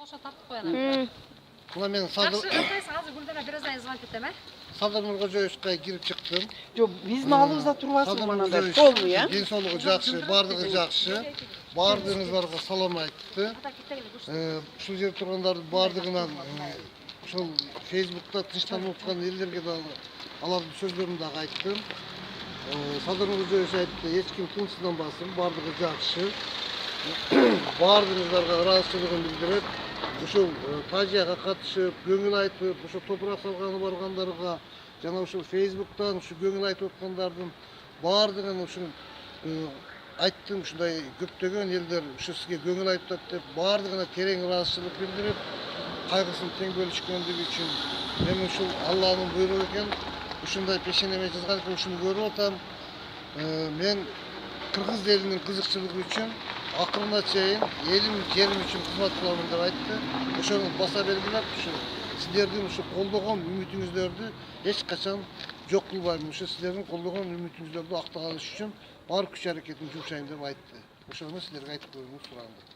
ошо тартып коелу. Мына мен Жакшы, азыр Гүлдана бираздан звонок кетем, Садыр Нуркожоевичке кирип чыктым. Жок, биздин алдыбызда турбасызбы манандай полный, э? Денсаулыгы жакшы, бардыгы жакшы. Бардыгыңыздарга салам айтты. Ушул жерде тургандардын бардыгынан ушул Facebook'ta тынчтанып аткан элдерге да алардын сөздөрүн дагы айттым. Садыр Нуркожоевич айтты, эч ким тынчсызданбасын, бардыгы жакшы. Бардыгыңыздарга ыраазычылыгын билдирет. Ушул тажияга катышып, көңүл айтып, ушул топурак салганы баргандарга, жана ушул Facebook'тан ушу көңүл айтып аткандардын бардыгын ушул айттым, ушундай көптөгөн элдер ушу сизге көңүл айтып деп бардыгына терең ыраазычылык билдирип, кайгысын тең бөлүшкөндүгү үчүн мен ушул Алланын буйругу экен, ушундай пешенеме жазган экен, ушуну көрүп атам. Мен кыргыз элинин кызыкчылыгы үчүн акырына чейин элим, жерим үчүн кызмат кыламын деп айтты. Ошону баса белгилеп, ушу сиздердин ушу колдогон үмүтүңүздөрдү эч качан жок кылбайм. Ушу сиздердин колдогон үмүтүңүздөрдү актаганыңыз үчүн бар күч аракетимди жумшайм деп айтты. Ошону сиздерге айтып коюуңузду сурандым.